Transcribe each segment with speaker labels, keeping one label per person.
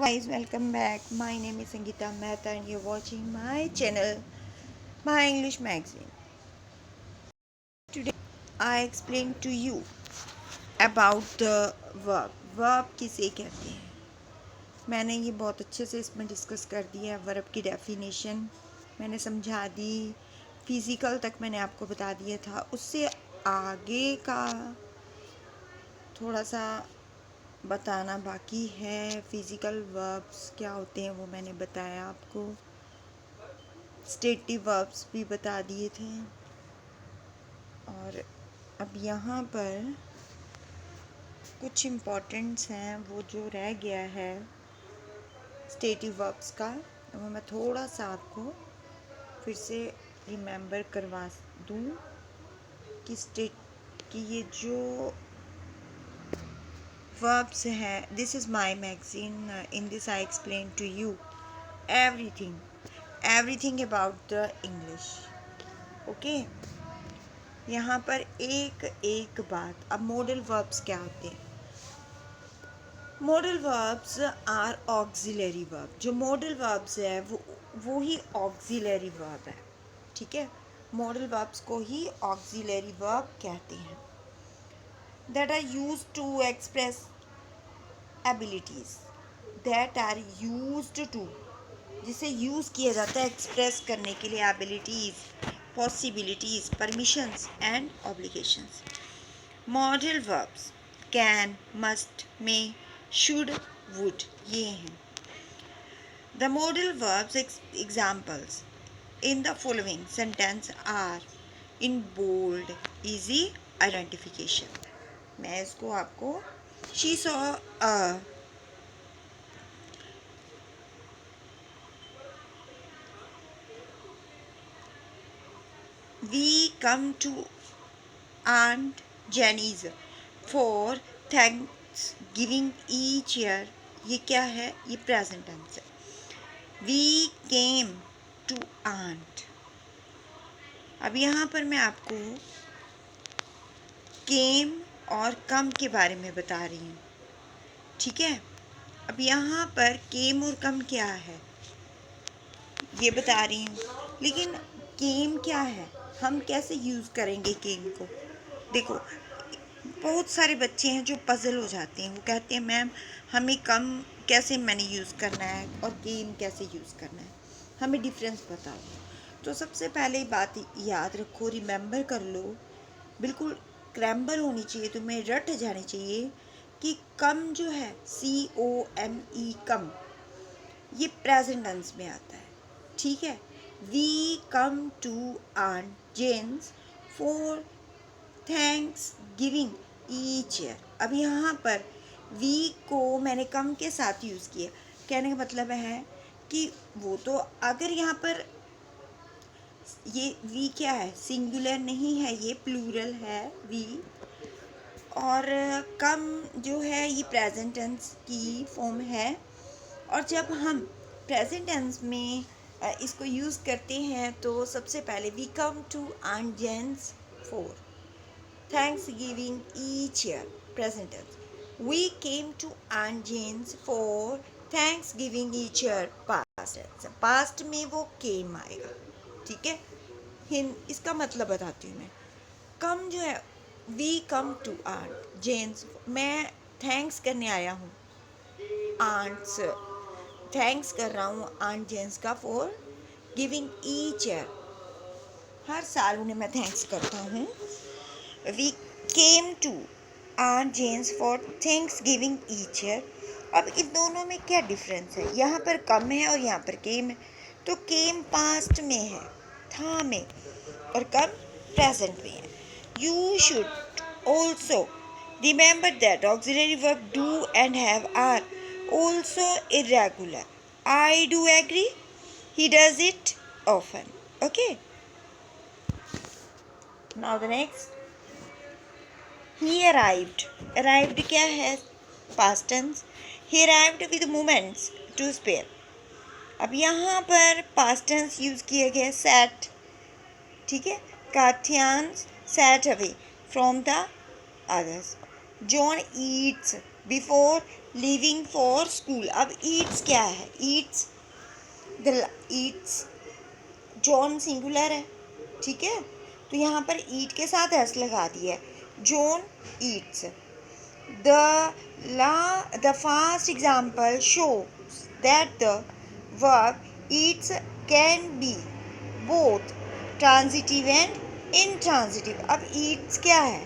Speaker 1: Guys, welcome back. My name is Sangeeta Mehta and you're watching my channel, My English Magazine. Today I explain to you about the verb. Verb किसे कहते हैं? मैंने ये बहुत अच्छे से इसमें डिस्कस कर दिया है। वर्ब की डेफिनेशन मैंने समझा दी, फिज़िकल तक मैंने आपको बता दिया था। उससे आगे का थोड़ा सा बताना बाकी है। फिज़िकल वर्ब्स क्या होते हैं वो मैंने बताया आपको। स्टेटिव वर्ब्स भी बता दिए थे। और अब यहाँ पर कुछ इम्पोर्टेंट्स हैं, वो जो रह गया है स्टेटिव वर्ब्स का, वो मैं थोड़ा सा आपको फिर से रिमेंबर करवा दूँ कि ये जो verbs हैं, this is my magazine, in this I explain to you everything about the English. Okay, यहाँ पर एक एक बात। अब मॉडल वर्ब्स क्या होते हैं? Modal verbs are auxiliary verb. जो मॉडल वर्ब्स है वो ही ऑक्सिलरी वर्ब है। ठीक है, मॉडल वर्ब्स को ही ऑक्सिलरी वर्ब कहते हैं। That are use to express abilities, that are used to, जिसे यूज़ किया जाता है एक्सप्रेस करने के लिए, abilities, possibilities, permissions and obligations. Modal verbs can, must, may, should, would, ये हैं। The modal verbs examples in the following sentence are in bold, easy identification. मैं इसको आपको she saw a we come to Aunt Jenny's for Thanksgiving each year। ये क्या है? ये present tense है। We came to aunt। अब यहाँ पर मैं आपको came और come के बारे में बता रही हूँ। ठीक है, अब यहाँ पर came और come क्या है ये बता रही हूँ, लेकिन came क्या है, हम कैसे यूज़ करेंगे came को? देखो, बहुत सारे बच्चे हैं जो पज़ल हो जाते हैं। वो कहते हैं मैम हमें कम कैसे मैंने यूज़ करना है और केम कैसे यूज़ करना है, हमें डिफरेंस बताओ। तो सबसे पहले बात याद रखो, रिमेंबर कर लो, बिल्कुल क्रैम्बल होनी चाहिए, तुम्हें रट जानी चाहिए कि कम जो है COME कम, ये प्रेजेंट टेंस में आता है। ठीक है, we come to aunt Jane's for Thanksgiving each year. अब यहाँ पर वी को मैंने कम के साथ यूज़ किया। कहने का मतलब है कि वो तो, अगर यहाँ पर ये वी क्या है, सिंगुलर नहीं है, ये प्लूरल है वी, और कम जो है ये प्रेजेंट टेंस की फॉर्म है। और जब हम प्रेजेंट टेंस में इसको यूज़ करते हैं तो सबसे पहले we come to aunt Jane's for Thanksgiving each year, present tense. We came to Aunt Jane's for Thanksgiving each year, past tense. Past में वो came आएगा। ठीक है, इसका मतलब बताती हूँ मैं। कम जो है, we come to Aunt Jane's, मैं थैंक्स करने आया हूँ, आंट्स थैंक्स कर रहा हूँ आंट जेन्स का, फॉर गिविंग ईच ईयर, हर साल उन्हें मैं थैंक्स करता हूँ। We came to Aunt Jane's for Thanksgiving each year। अब इन दोनों में क्या डिफरेंस है? यहाँ पर कम है और यहाँ पर केम है। तो केम पास्ट में है, था में, और कम प्रेजेंट में है। You should also remember that auxiliary verb do and have are also irregular। I do agree, he does it often। Okay, now the next, he arrived। arrived क्या है? past tense। he arrived with moments to spare। अब यहाँ पर past tense use किया गया sat। ठीक है, Kathyan's sat away from the others। John eats before living for school. अब ईट्स क्या है? ईट्स जॉन सिंगुलर है, ठीक है, तो यहाँ पर ईट के साथ एस लगा दिया है। John Yeats. The first example shows that the verb eats can be both transitive and intransitive। अब eats क्या है?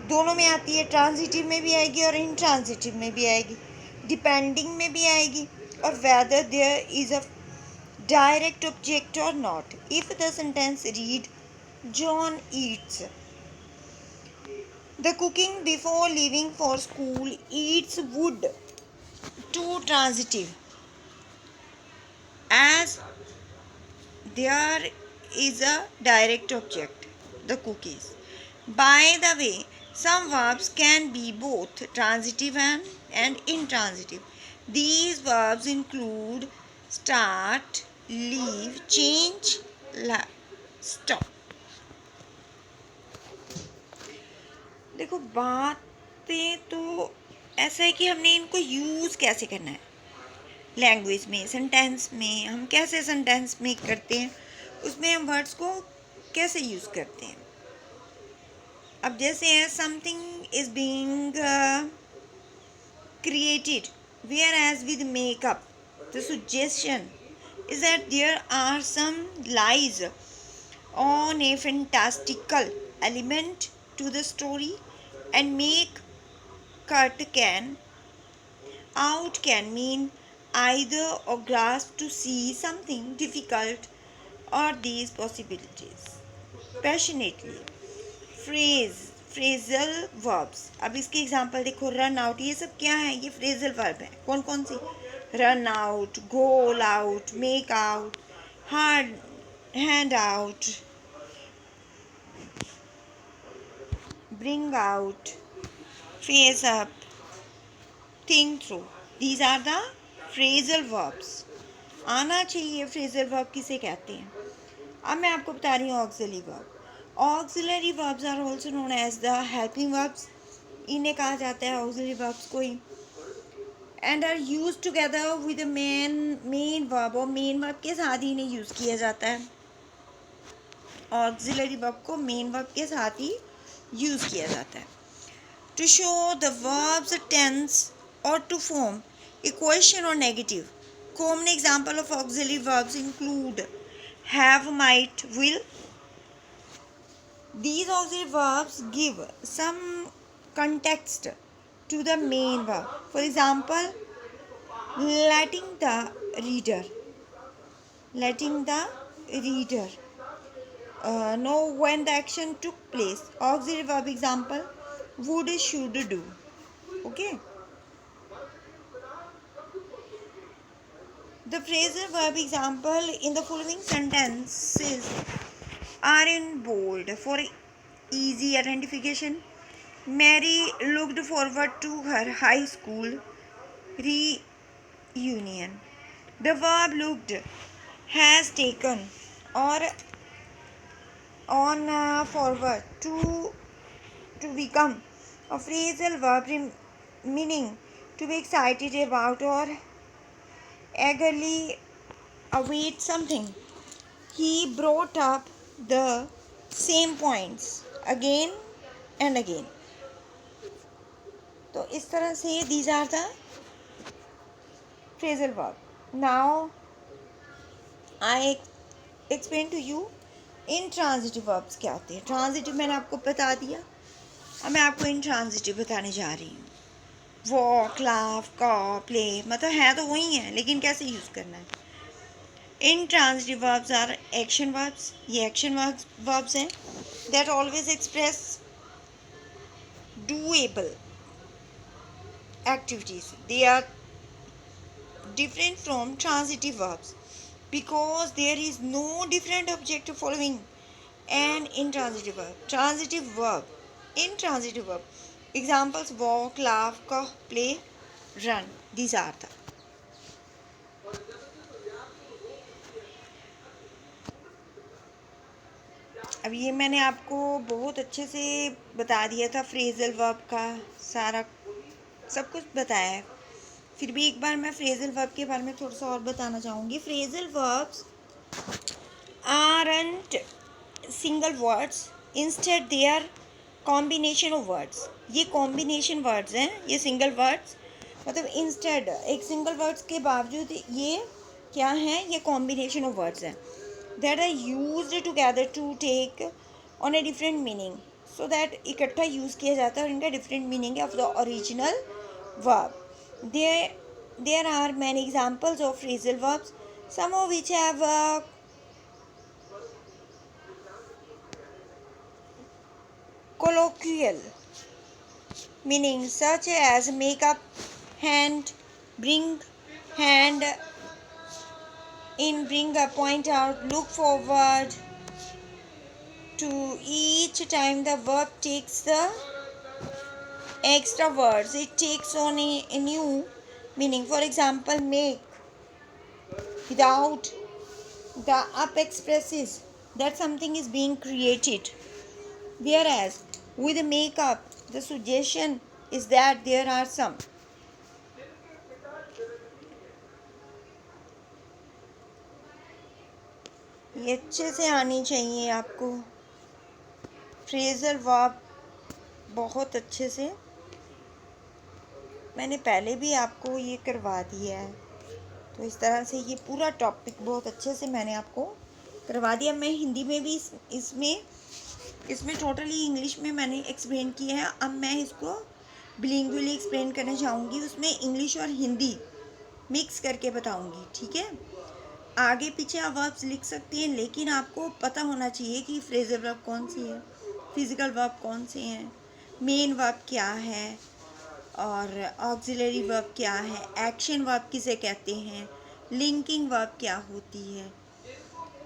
Speaker 1: दोनों में आती है, ट्रांजिटिव में भी आएगी और इंट्रांजिटिव में भी आएगी, डिपेंडिंग में भी आएगी, और whether there is a direct object or not। If the sentence read John eats the cooking before leaving for school, eats would to transitive, as there is a direct object, the cookies। By the way, some verbs can be both transitive and intransitive। These verbs include start, leave, change, stop। देखो, बातें तो ऐसा है कि हमने इनको use कैसे करना है लैंग्वेज में, सेंटेंस में। हम कैसे सेंटेंस मेक करते हैं, उसमें हम वर्ड्स को कैसे यूज़ करते हैं। अब जैसे है, something is being created, whereas with makeup the suggestion is that there are some lies on a fantastical element to the story, and make cut can out can mean either or grasp to see something difficult or these possibilities passionately। Phrasal verbs. अब इसके example देखो, run out, ये सब क्या है? ये phrasal verb है। कौन कौन सी? Run out, goal out, make out, hard hand out, bring out, face up, think through. These are the phrasal verbs. आना चाहिए फ्रेजल वर्ब किसे कहते हैं। अब मैं आपको बता रही हूँ auxiliary verb. Auxiliary verbs are also known as the helping verbs. इन्हें कहा जाता है ऑक्सिलरी वर्ब्स को ही, and are use together with main verb, और मेन वर्ब के साथ ही इन्हें यूज़ किया जाता है। ऑक्सिलरी वर्ब को मेन वर्ब के साथ ही यूज़ किया जाता है। To show the verbs tense or to form a question or negative। Common example of auxiliary verbs include have, might, will। These auxiliary verbs give some context to the main verb। For example, letting the reader know when the action took place। Auxiliary verb example, would, should, do। Okay, the phrasal verb example in the following sentences are in bold for easy identification। Mary looked forward to her high school reunion। The verb looked has taken or on forward to become a phrasal verb meaning to be excited about or eagerly await something। He brought up the same points again and again। तो इस तरह से these are the phrasal verb। Now I explain to you intransitive verbs क्या होते हैं। Transitive मैंने आपको बता दिया, अब मैं आपको intransitive बताने जा रही हूँ। वॉक, लाफ, कॉ, प्ले, मतलब है तो वही है, लेकिन कैसे यूज़ करना है। Intransitive verbs are action verbs। ये action verbs हैं that always express doable activities। They are different from transitive verbs because there is no different object following an intransitive verb। Intransitive verb examples, walk, laugh, cough, play, run। These are the अब ये मैंने आपको बहुत अच्छे से बता दिया था फ्रेजल वर्ब का, सारा सब कुछ बताया है। फिर भी एक बार मैं फ्रेजल वर्ब के बारे में थोड़ा सा और बताना चाहूँगी। Phrasal verbs aren't single words, instead they are combination of words. ये कॉम्बिनेशन वर्ड्स हैं, ये सिंगल वर्ड्स मतलब इंस्टेड एक सिंगल वर्ड्स के बावजूद ये क्या हैं, ये कॉम्बिनेशन ऑफ वर्ड्स हैं that are used together to take on a different meaning. So that इकट्ठा यूज़ किया जाता है और इनका डिफरेंट मीनिंग है of the original verb. There are many examples of phrasal verbs, some of which have colloquial meanings such as make up, hand, bring, hand in, bring up, point out, look forward to. Each time the verb takes the extra words, it takes on a new meaning. For example, make without the up expresses that something is being created, whereas with makeup the suggestion is that there are some ये अच्छे से आनी चाहिए आपको phrasal verb बहुत अच्छे से। मैंने पहले भी आपको ये करवा दिया है, तो इस तरह से ये पूरा टॉपिक बहुत अच्छे से मैंने आपको करवा दिया। मैं हिंदी में भी इसमें टोटली इंग्लिश में मैंने एक्सप्लेन किया है। अब मैं इसको बिलिंगुअली एक्सप्लेन करना चाहूँगी, उसमें इंग्लिश और हिंदी मिक्स करके बताऊँगी, ठीक है। आगे पीछे आप वर्ब्स लिख सकती हैं, लेकिन आपको पता होना चाहिए कि फ्रेजल वर्ब कौन सी है, फिजिकल वर्ब कौन से हैं, मेन वर्ब क्या है और ऑक्सिलरी वर्ब क्या है, एक्शन वर्ब किसे कहते हैं, लिंकिंग वर्ब क्या होती है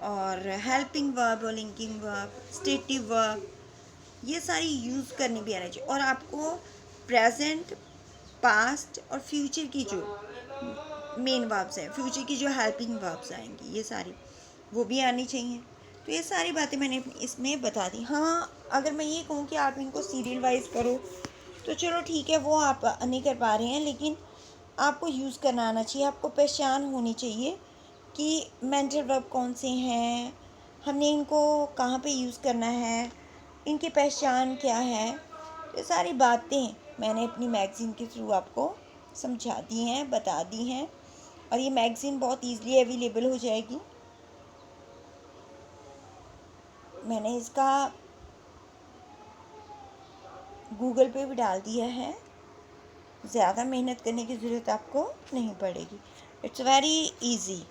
Speaker 1: और हेल्पिंग वर्ब और लिंकिंग वर्ब, स्टेटिव वर्ब, ये सारी यूज़ करनी भी आना चाहिए। और आपको प्रेजेंट, पास्ट और फ्यूचर की जो मेन वर्ब्स हैं, फ्यूचर की जो हेल्पिंग वर्ब्स आएंगी, ये सारी वो भी आनी चाहिए। तो ये सारी बातें मैंने इसमें बता दी। हाँ, अगर मैं ये कहूँ कि आप इनको सीरियल वाइज करो तो चलो ठीक है, वो आप नहीं कर पा रहे हैं, लेकिन आपको यूज़ करना आना चाहिए। आपको पहचान होनी चाहिए कि मेंटल वर्ब कौन से हैं, हमने इनको कहाँ पे यूज़ करना है, इनकी पहचान क्या है। ये सारी बातें मैंने अपनी मैगज़ीन के थ्रू आपको समझा दी हैं, बता दी हैं, और ये मैगज़ीन बहुत ईज़िली अवेलेबल हो जाएगी। मैंने इसका गूगल पे भी डाल दिया है, ज़्यादा मेहनत करने की ज़रूरत आपको नहीं पड़ेगी। It's very easy.